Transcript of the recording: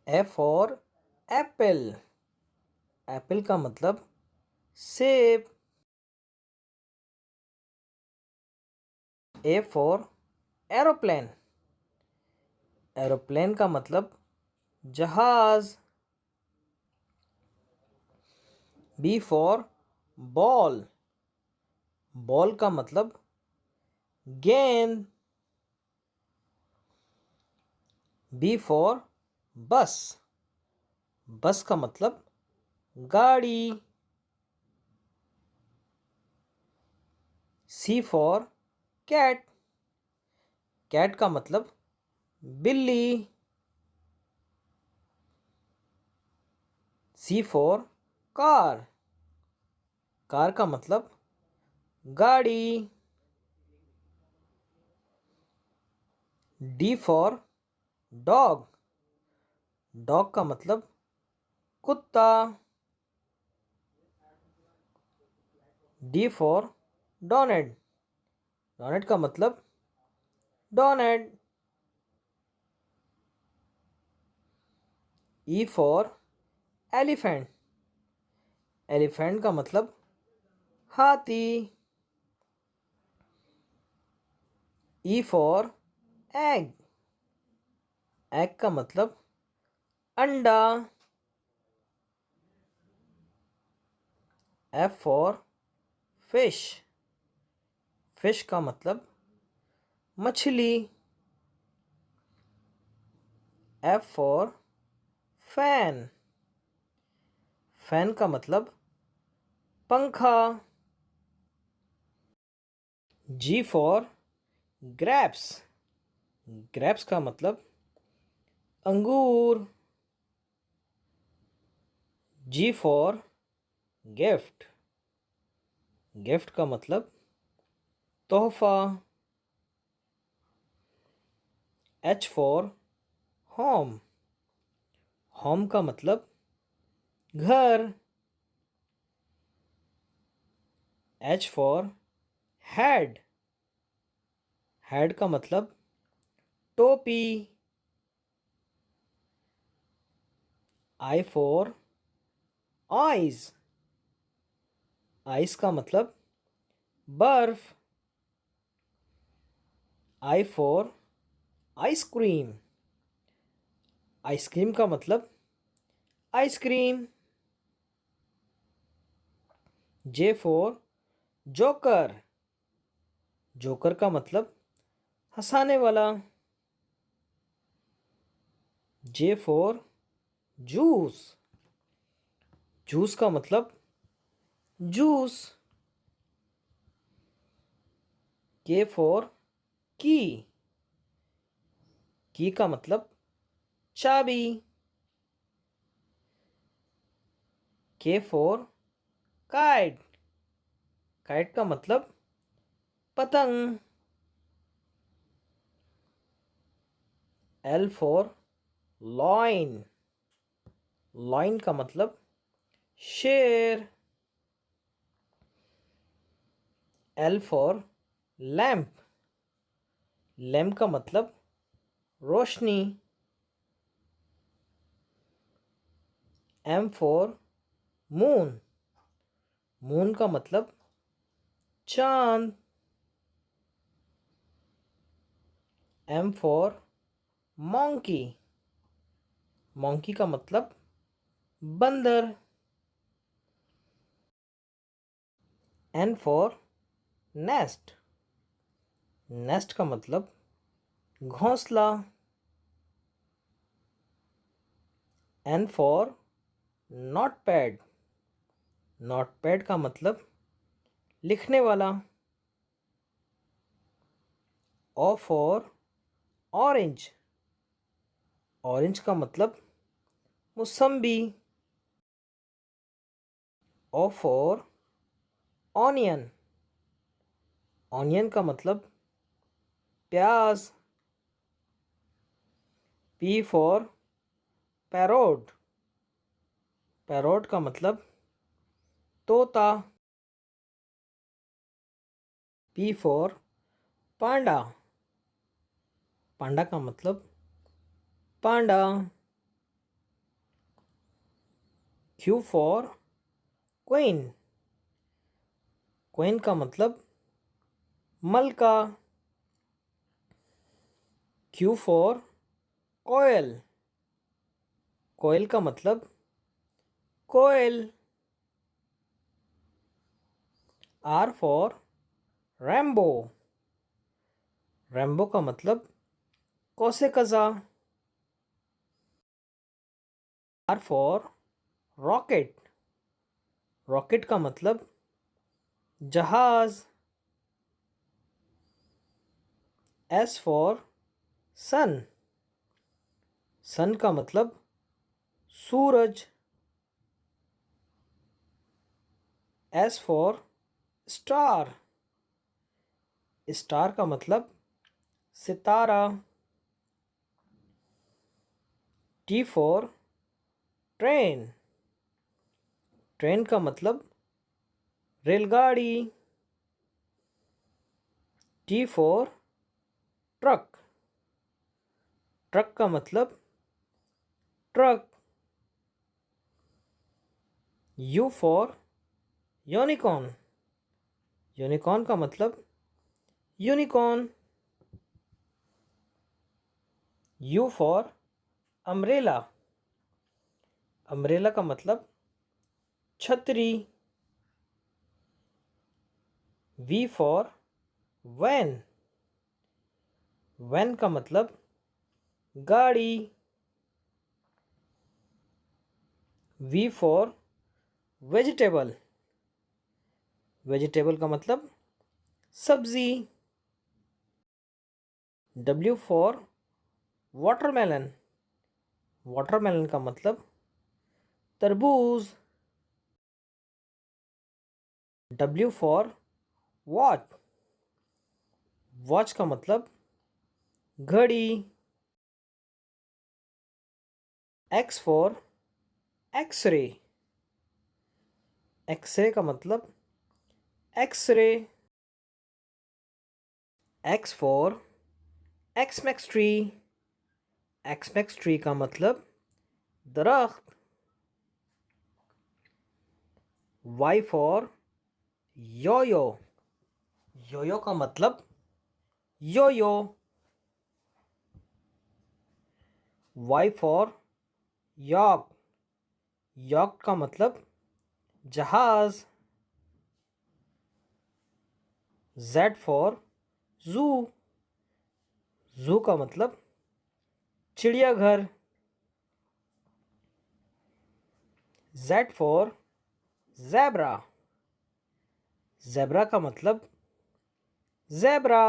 A for Apple. Apple का मतलब सेब। A for aeroplane. एरोप्लेन का मतलब जहाज। B for ball. बॉल का मतलब गेंद। बी फॉर बस। बस का मतलब गाड़ी। सी फॉर कैट। कैट का मतलब बिल्ली। सी फॉर कार। कार का मतलब गाड़ी। D for dog. डॉग का मतलब कुत्ता। D for donate. डोनेट का मतलब donate. E for elephant. Elephant का मतलब हाथी। E for egg. एग का मतलब अंडा। F for fish. फिश का मतलब मछली। F for fan. फैन का मतलब पंखा। जी फॉर ग्रेप्स। ग्रेप्स का मतलब अंगूर। जी फॉर गिफ्ट। गिफ्ट का मतलब तोहफा। H for home. होम का मतलब घर। H for head. हेड का मतलब टोपी। I for eyes. आइस का मतलब बर्फ। I for ice cream. आइसक्रीम का मतलब ice cream. J for joker. Joker का मतलब हंसाने वाला। J for juice. जूस का मतलब जूस। के फॉर की। की का मतलब चाबी। के फॉर काइट। काइट का मतलब पतंग। L for lion. लॉइन का मतलब शेर। L for lamp. लैम्प का मतलब रोशनी। M for moon. मून का मतलब चांद। M for monkey. मॉन्की का मतलब बंदर। N for nest. नेस्ट का मतलब घोंसला। N for notepad. नोटपैड का मतलब लिखने वाला। O for orange. ऑरेंज का मतलब मौसम्बी। O for onion. ऑनियन का मतलब प्याज। P for parrot. पैरोट का मतलब तोता। पी फॉर पांडा। पांडा का मतलब पांडा। Q for queen. क्वीन का मतलब मलका. Q for कोयल. कोयल का मतलब कोयल. R for Rambo. रैम्बो का मतलब कौसे कज़ा. R for rocket. रॉकेट का मतलब जहाज. S for सन. सन का मतलब सूरज. S for star. स्टार का मतलब सितारा. T for train. ट्रेन का मतलब रेलगाड़ी. T for truck. ट्रक का मतलब truck. U for unicorn. Unicorn का मतलब unicorn. U for umbrella. Umbrella का मतलब छतरी. V for van. वैन का मतलब गाड़ी. V for vegetable. वेजिटेबल का मतलब सब्जी. W for watermelon. वाटरमेलन का मतलब तरबूज. W for watch. वॉच का मतलब घड़ी. X for x ray. एक्सरे का मतलब X ray. X for Xmas tree. Xmas tree का मतलब दरख्त. Y for yoyo. योयो का मतलब yoyo. Y for yak. Yak का मतलब जहाज. Z for जू. जू का मतलब चिड़ियाघर. Z for zebra. ज़ेब्रा का मतलब ज़ेब्रा.